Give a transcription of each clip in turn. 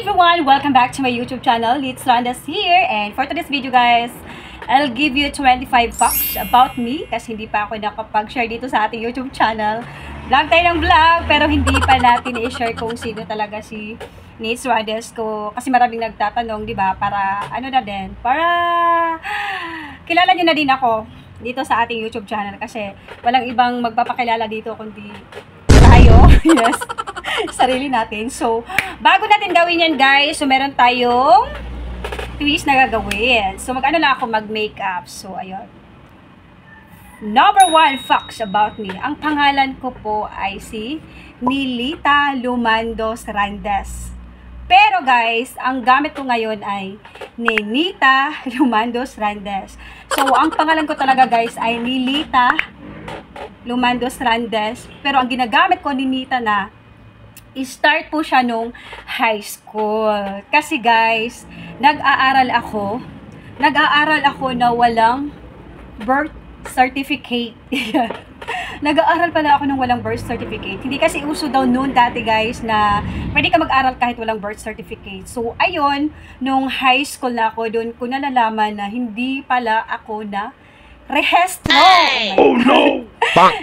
everyone! Welcome back to my YouTube channel. It's Randas here, and for today's video guys, I'll give you 25 facts about me kasi hindi pa ako nakapag-share dito sa ating YouTube channel. Vlog tayo ng vlog pero hindi pa natin i-share kung sino talaga si Nitz Randas ko kasi maraming nagtatanong, di ba? Para ano na din, para kilala nyo na din ako dito sa ating YouTube channel kasi walang ibang magpapakilala dito kundi tayo. Yes. Sarili natin. So, bago natin gawin yan guys, so meron tayong twist na gagawin. So, mag-ano lang ako mag-makeup. So, ayun. Number 1 facts about me. Ang pangalan ko po ay si Nilita Lumandos Randas. Pero guys, ang gamit ko ngayon ay Ninita Lumandos Randas. So, ang pangalan ko talaga guys ay Nilita Lumandos Randas. Pero ang ginagamit ko Ninita na start po siya nung high school. Kasi guys, nag-aaral ako na walang birth certificate. Nag-aaral pala ako ng walang birth certificate. Hindi kasi uso daw noon dati guys na pwede ka mag-aral kahit walang birth certificate. So ayun, nung high school na ako, doon ko nalalaman na hindi pala ako na rehestro. Oh no!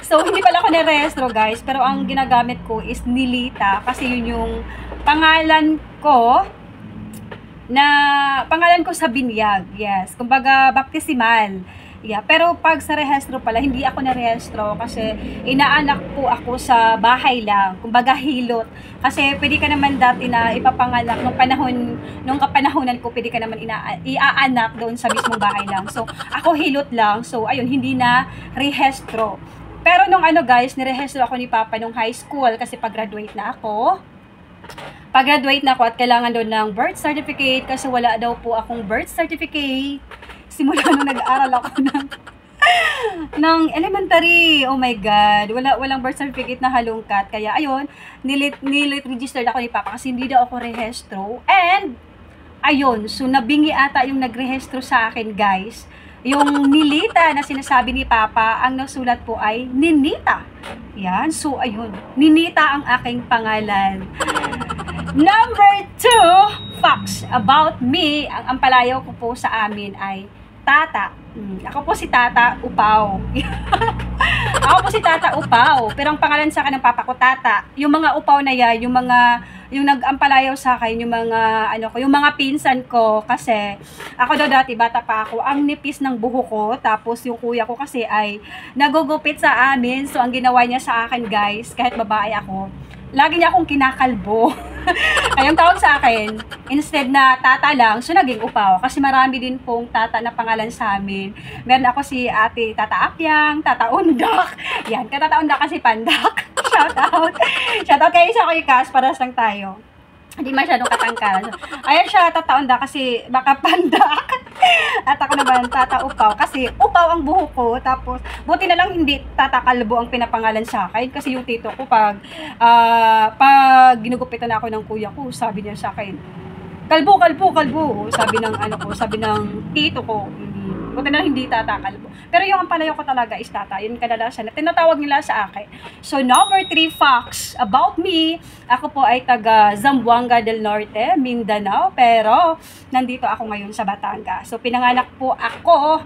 So, hindi pala ako na-rehestro, guys. Pero ang ginagamit ko is Nilita. Kasi yun yung pangalan ko sa binyag. Yes. Kumbaga, baptisimal. Yeah. Pero pag sa rehestro pala, hindi ako na-rehestro kasi inaanak po ako sa bahay lang. Kumbaga, hilot. Kasi pwede ka naman dati na ipapanganak nung kapanahonan ko, pwede ka naman iaanak doon sa mismong bahay lang. So, ako hilot lang. So, ayun, hindi na rehestro. Pero nung ano guys, nirehestro ako ni Papa nung high school kasi pag-graduate na ako. At kailangan doon ng birth certificate kasi wala daw po akong birth certificate. Simula nung nag-aaral ako ng elementary. Oh my God. Walang birth certificate na halongkat. Kaya ayun, nilit-registered ako ni Papa kasi hindi daw ako rehestro. And, ayun, so nabingi ata yung nagrehestro sa akin guys. Yung Nilita na sinasabi ni Papa, ang nasulat po ay Ninita. Yan. So, ayun. Ninita ang aking pangalan. Number 2 facts about me. Ang palayaw ko po sa amin ay Tata. Ako po si Tata Upaw. Pero ang pangalan sa akin ng Papa ko, Tata. Yung mga upaw na yan, yung nag-ampalayaw sa akin, yung mga pinsan ko, kasi ako daw dati, bata pa ako, ang nipis ng buhok ko, tapos yung kuya ko kasi ay nagugupit sa amin, so ang ginawa niya sa akin guys, kahit babae ako, lagi niya akong kinakalbo. Ayong tawag sa akin, instead na Tata lang, so naging Upaw, kasi marami din pong Tata na pangalan sa amin. Meron ako si Ate Tata Apyang, Tata Undak, yan, Tata Undak kasi Pandak. Shout out kay Isa Koy Kas, paras lang tayo. Hindi masyadong katangkal. Ayan siya, Tata Undak kasi baka Pandak. At ako naman, Tata Upaw, kasi Upaw ang buhok ko. Tapos, buti na lang hindi Tata Kalbo ang pinapangalan sa akin. Kasi yung tito ko, pag ginugupitan ako ng kuya ko, sabi niya sa akin, kalbo. Sabi ng tito ko. Buti na lang hindi Tata Kalbo. Pero yung ampalayo ko talaga is Tata. Yun kadalasan na tinatawag nila sa akin. So, number 3 facts about me. Ako po ay taga Zamboanga del Norte, Mindanao. Pero, nandito ako ngayon sa Batangas. So, pinanganak po ako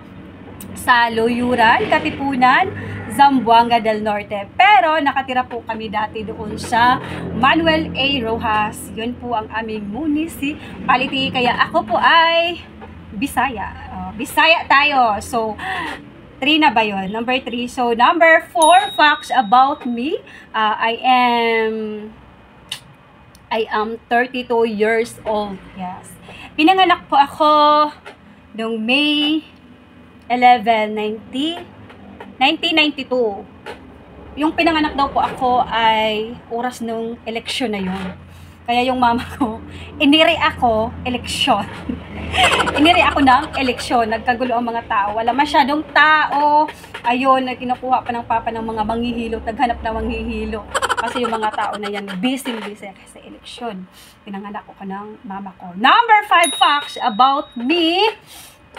sa Loyuran, Katipunan, Zamboanga del Norte. Pero, nakatira po kami dati doon sa Manuel A. Rojas. Yun po ang aming municipality. Kaya ako po ay Bisaya. Bisaya tayo. So, 3 na ba yun? Number 3. So, number 4 facts about me. I am 32 years old. Yes. Pinanganak po ako noong May 11, 1992. Yung pinanganak daw po ako ay oras nung eleksyon na yun. Kaya yung mama ko, iniri ako ng eleksyon. Nagkagulo ang mga tao. Wala masyadong tao. Ayun, kinukuha pa ng Papa ng mga manghihilot. Naghanap na manghihilot. Kasi yung mga tao na yan, busy sa eleksyon. Pinanganak ko ng mama ko. Number 5 facts about me.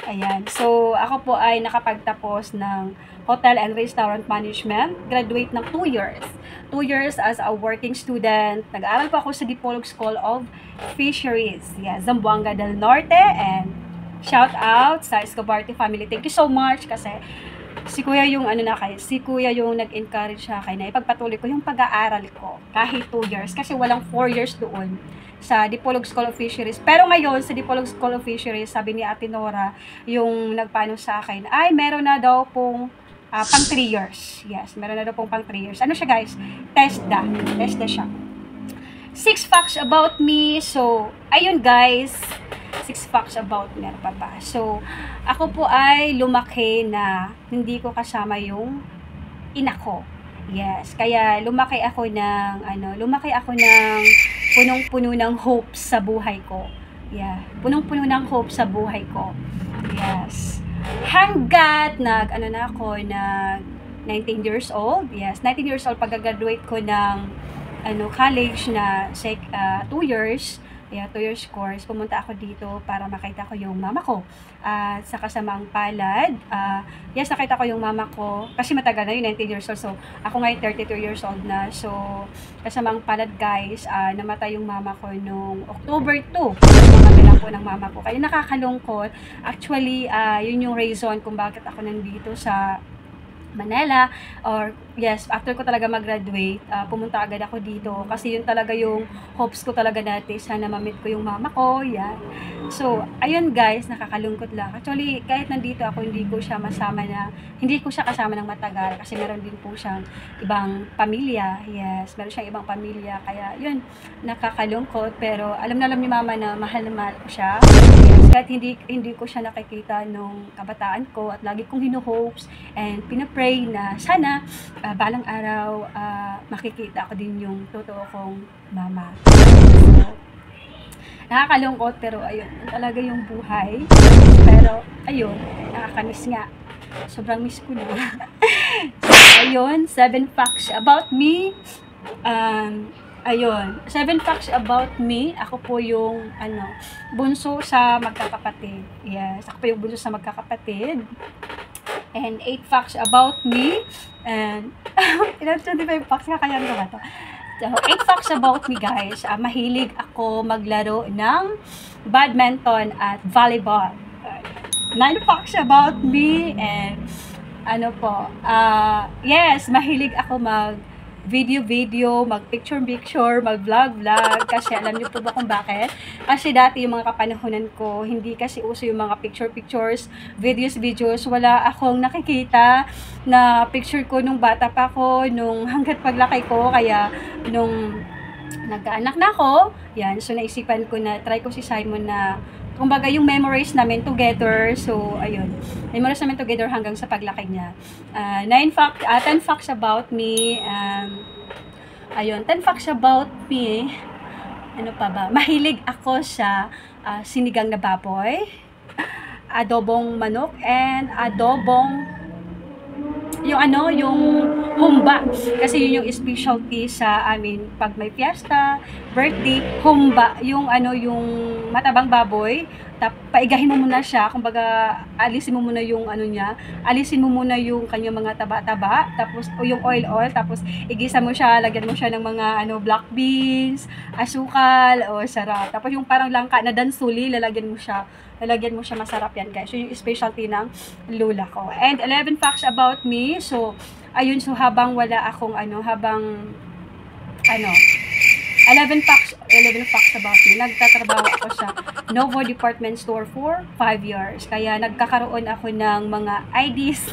Ayan. So, ako po ay nakapagtapos ng Hotel and Restaurant Management. Graduate ng 2 years. 2 years as a working student. Nag-aaral po ako sa Dipolog School of Fisheries. Yeah, Zamboanga del Norte. And shout out sa Escobarte family. Thank you so much kasi si Kuya yung si Kuya yung nag-encourage sa akin na ipagpatuloy ko yung pag-aaral ko kahit 2 years kasi walang 4 years doon sa Dipolog School of Fisheries. Pero ngayon, sa Dipolog School of Fisheries, sabi ni Ate Nora, yung nagpaano sa akin, ay meron na daw pong pang 3 years. Yes, meron na daw pong pang 3 years. Ano siya guys? TESDA. TESDA siya. 6 facts about me. So, ayun guys. 6 facts about me. Ano pa ba? So, ako po ay lumaki na hindi ko kasama yung ina ko. Yes, kaya lumaki ako ng punong-puno ng hope sa buhay ko. Yeah, punong-puno ng hope sa buhay ko. Yes. Hanggat nag 19 years old. Yes, 19 years old pag-graduate ko ng college na 2 years. Yeah, 2 years course. Pumunta ako dito para makita ko yung mama ko. At sa kasamang palad, yes, nakita ko yung mama ko. Kasi matagal na yun, 19 years old. So, ako ngayon 32 years old na. So, kasamang palad guys, namatay yung mama ko nung October 2. Namatay lang po ng mama ko. Kaya nakakalungkot. Actually, yun yung reason kung bakit ako nandito sa Manila, or yes, after ko talaga mag-graduate, pumunta agad ako dito kasi yun talaga yung hopes ko talaga dati, sana ma-meet ko yung mama ko. Yan. So, ayun guys, nakakalungkot lang. Actually, kahit nandito ako, hindi ko siya kasama ng matagal kasi meron din po siyang ibang pamilya. Yes, meron siyang ibang pamilya. Kaya yun, nakakalungkot, pero alam na alam ni mama na mahal na mahal ko siya. Yes, kahit hindi ko siya nakikita nung kabataan ko at lagi kong hino-hopes and pinapray na sana balang araw makikita ko din yung totoo kong mama. So, nakakalungkot pero ayun, talaga yung buhay. Pero ayun, nakakamiss nga. Sobrang miss ko na. So, ayun, 7 facts about me. Ayun, 7 facts about me. Ako po yung bunso sa magkakapatid. Yes, ako po yung bunso sa magkakapatid. And 8 facts about me. And 25 facts nga kaya ko ba to? So, 8 facts about me guys. Mahilig ako maglaro ng badminton at volleyball. 9 facts about me. And yes, mahilig ako mag-video, mag-picture, mag-vlog. Kasi alam niyo po ba kung bakit? Kasi dati yung mga kapanahonan ko, hindi kasi uso yung mga pictures, videos. Wala akong nakikita na picture ko nung bata pa ko, nung hanggat paglaki ko. Kaya nung nagkaanak na ako, yan, so naisipan ko na, try ko si Simon na kumbaga yung memories namin together. So, ayun. Memories namin together hanggang sa paglaki niya. 10 facts about me. Ayun, 10 facts about me. Ano pa ba? Mahilig ako sa sinigang na baboy, adobong manok, and adobong yung humba. Kasi yun yung specialty sa amin pag may fiesta, birthday, humba. Yung matabang baboy, paigahin mo muna siya, kumbaga alisin mo muna yung alisin mo muna yung kanyang mga taba-taba, tapos yung oil, tapos igisa mo siya, lagyan mo siya ng mga black beans, asukal, sarap. Tapos yung parang langka na dansuli, lalagyan mo siya, masarap yan guys. So yung specialty ng lula ko. And 11 facts about me. So ayun, so habang wala akong 11 facts about me. Nagtatrabaho ako sa Novo Department Store for 5 years. Kaya nagkakaroon ako ng mga IDs.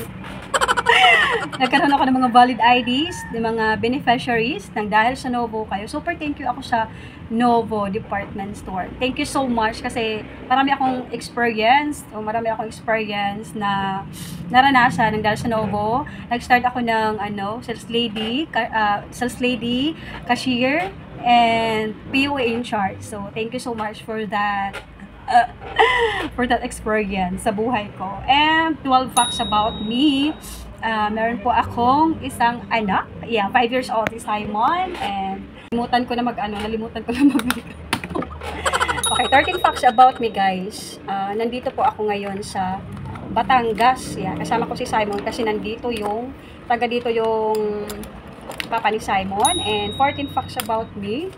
Nagkaroon ako ng mga valid IDs, ng mga beneficiaries ng dahil sa Novo kayo. Super thank you ako sa Novo Department Store. Thank you so much kasi marami akong experience na naranasan ng dahil sa Novo. Nag-start ako ng sales lady, cashier, and POA in charge. So, thank you so much for that experience sa buhay ko. And 12 facts about me. Meron po akong isang anak. Yeah, 5 years old si Simon. And nalimutan ko na mag Okay, 13 facts about me, guys. Nandito po ako ngayon sa Batangas. Yeah, kasama ko si Simon kasi nandito yung, taga dito yung papa ni Simon. And 14 facts about me.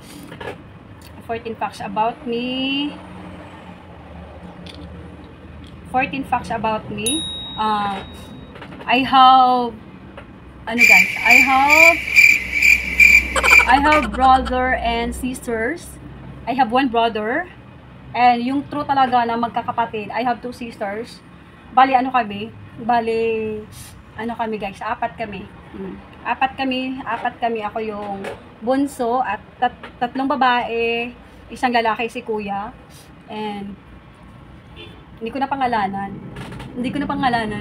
14 facts about me. 14 facts about me. I have, ano guys, I have brother and sisters. I have one brother. And yung true talaga na magkakapatid, I have two sisters. Bali, ano kami? Bali, ano kami guys? Apat kami. Apat kami. Ako yung bunso at tatlong babae, isang lalaki si kuya. And hindi ko na pangalanan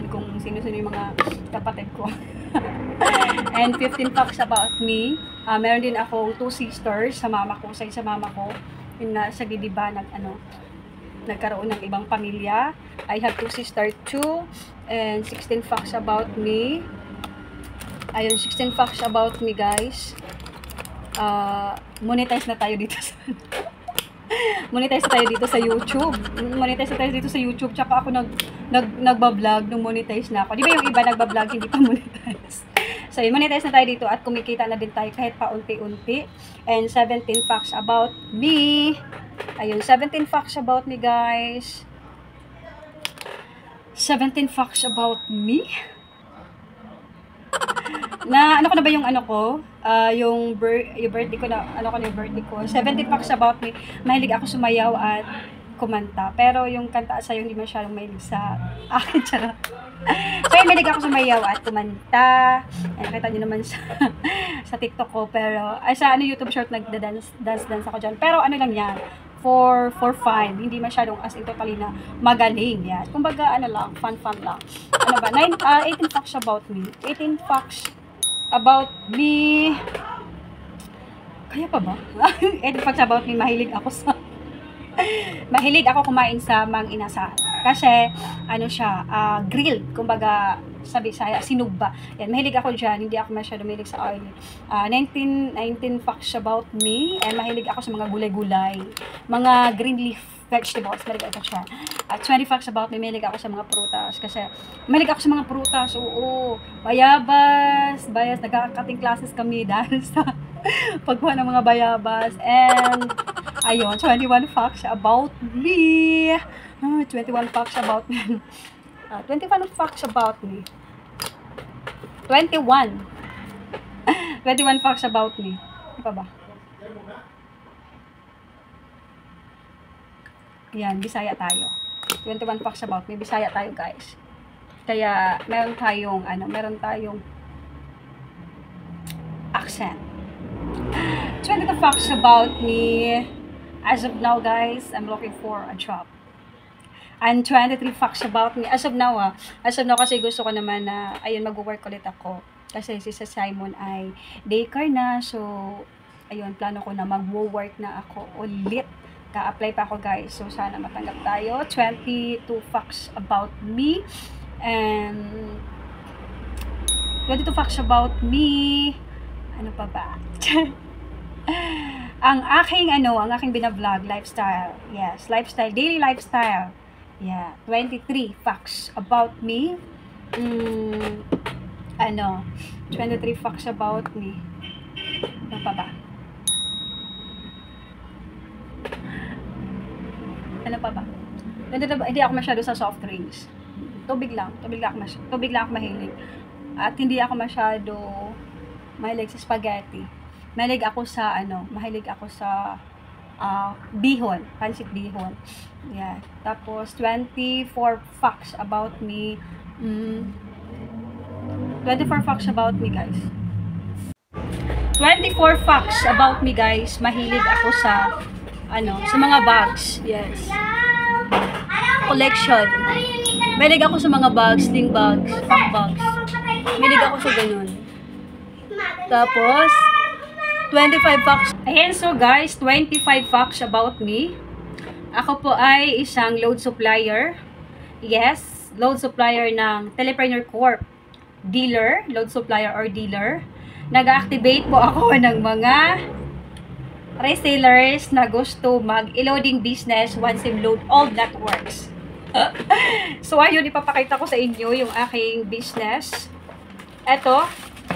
kung sino-sino yung mga kapatid ko. And 15 facts about me. Meron din ako 2 sisters sa mama ko, sa mama ko. Yung nasa Gidiba, nagkaroon ng ibang pamilya. I have 2 sisters too. And 16 facts about me. Ayun, 16 facts about me, guys. Monetize na tayo dito sa YouTube. Tsaka ako nagbablog nung monetize na ako. Di ba yung iba nagbablog hindi pa monetize? So, monetize na tayo dito at kumikita na din tayo kahit paunti-unti. And 17 facts about me. Ayun, 17 facts about me, guys. 17 facts about me. Na, ano ko na ba yung ano ko? Yung birthday ko na, yung birthday ko. 17 facts about me. Mahilig ako sumayaw at kumanta. Pero yung kanta sa'yo hindi masyadong mahilig sa akin. Charot. So, mahilig ako sumayaw at kumanta. Nakita nyo naman sa TikTok ko. Pero, sa YouTube short, nagda-dance ako dyan. Pero ano lang yan, for fun. Hindi masyadong as in totally na magaling. Yan. Kumbaga, ano lang, fun lang. Ano ba? 18 facts about me. 18 facts about me. Kaya pa ba? 18 facts about me. Mahilig ako kumain sa Mang Inasal. Kasi, ano siya, grill. Kumbaga, sa Bisaya, sinugba. Yan, mahilig ako dyan. Hindi ako masyado mahilig sa oil. 19 facts about me. And mahilig ako sa mga gulay-gulay. Mga green leaf vegetables. Mahilig ako siya. 20 facts about me. Mahilig ako sa mga prutas. Kasi, mahilig ako sa mga prutas. Oo. Bayabas. Nagkakating classes kami dahil sa pagkuha ng mga bayabas. And, ayun, 21 facts about me. 21 facts about me. 21 facts about me. 21 facts about me. Ano pa ba? Yan, Bisaya tayo. 21 facts about me. Bisaya tayo, guys. Kaya, meron tayong accent. 22 facts about me. As of now, guys, I'm looking for a job. And 23 facts about me. As of now kasi gusto ko naman na, ayun, mag-work ulit ako. Kasi si Simon ay daycare na. So, ayun, plano ko na mag-work na ako ulit. Ka-apply pa ako, guys. So, sana matanggap tayo. 22 facts about me. And 22 facts about me. Ano pa ba? ang aking binablog, lifestyle. Yes, lifestyle, daily lifestyle. Yeah, 23 facts about me. 23 facts about me. Ano pa ba? Hindi ako masyado sa soft drinks. Tubig lang ako mahilig. At hindi ako masyado mahilig sa spaghetti. Mahilig ako sa bihon, pancit bihon. Yeah. Tapos 24 facts about me. 24 facts about me, guys. 24 facts about me, guys. Mahilig ako sa mga bags. Yes. Collection. Mahilig ako sa mga bags, sling bags, pack bags. Mahilig ako sa ganun. Tapos 25 facts. Ayan, so guys, 25 facts about me. Ako po ay isang load supplier. Yes, load supplier ng Telepreneur Corp. Dealer, load supplier or dealer. Nag-activate po ako ng mga resellers na gusto mag-e-loading business once SIM load all networks. So, ayun, ipapakita ko sa inyo yung aking business. Eto,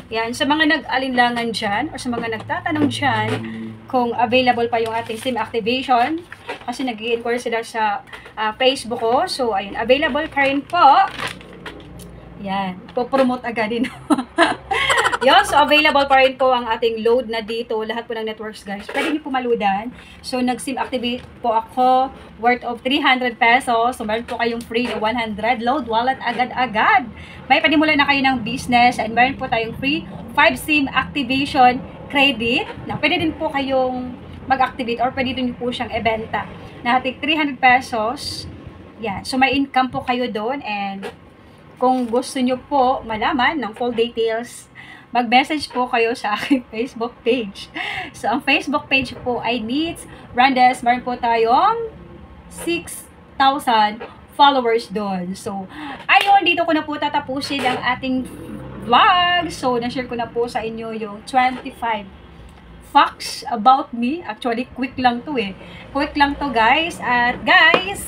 yan, sa mga nag-alinlangan dyan, o sa mga nagtatanong dyan, kung available pa yung ating SIM activation, kasi nag-i-inquire sila sa Facebook ko. So, ayun, available pa rin po. Yan, po-promote agad din. Yun, so available pa rin po ang ating load na dito. Lahat po ng networks, guys. Pwede niyo po maludan. So, nag-SIM activate po ako worth of 300 pesos. So, meron po kayong free na 100 load wallet agad-agad. May panimula na kayo ng business and meron po tayong free 5 SIM activation credit na pwede din po kayong mag-activate or pwede din po siyang ibenta na hating 300 pesos. Yan. So, may income po kayo doon and kung gusto nyo po malaman ng full details, mag-message po kayo sa aking Facebook page. So, ang Facebook page po ay Needs Brandes. Meron po tayong 6,000 followers doon. So, ayun, dito ko na po tatapusin ang ating vlog. So, na-share ko na po sa inyo yung 25 facts about me. Actually, quick lang to eh. Quick lang to, guys. At guys,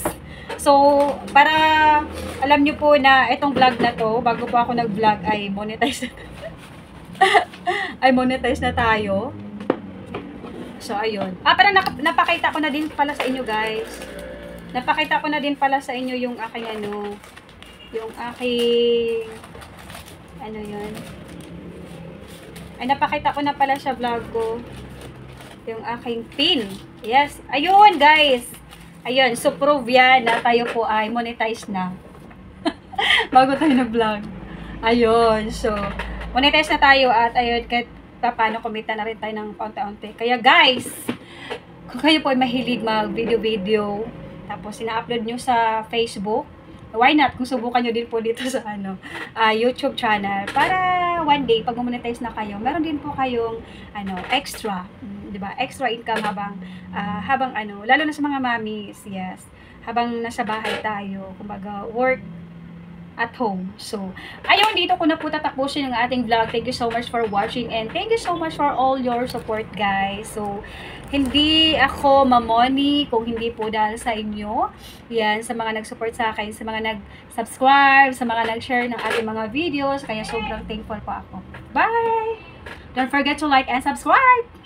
so, para alam nyo po na itong vlog na to, bago po ako nag-vlog ay monetize na ay monetize na tayo. So, ayun. Parang napakita ko na din pala sa inyo, guys. Napakita ko na din pala sa inyo yung aking yung aking yun. Ay, napakita ko na pala sa vlog ko yung aking pin. Yes. Ayun, guys. Ayun. So, prove yan na tayo po ay monetize na. Bago tayo nag-vlog. Ayun. So, monetize na tayo at ayun, kahit paano kumita na rin tayo ng paunti-unti. Kaya guys, kung kayo po ay mahilig mag-video-video, tapos ina-upload nyo sa Facebook, why not kung subukan nyo din po dito sa YouTube channel para one day, pag monetize na kayo, meron din po kayong extra, diba? Extra income habang lalo na sa mga mommies, yes, habang nasa bahay tayo, kumbaga work at home. So, ayun, dito ko na po tatapusin ang ating vlog. Thank you so much for watching and thank you so much for all your support, guys. So, hindi ako mamoni kung hindi po dahil sa inyo. Yan, sa mga nag-support sa akin, sa mga nag-subscribe, sa mga nag-share ng ating mga videos. Kaya sobrang thankful po ako. Bye! Don't forget to like and subscribe!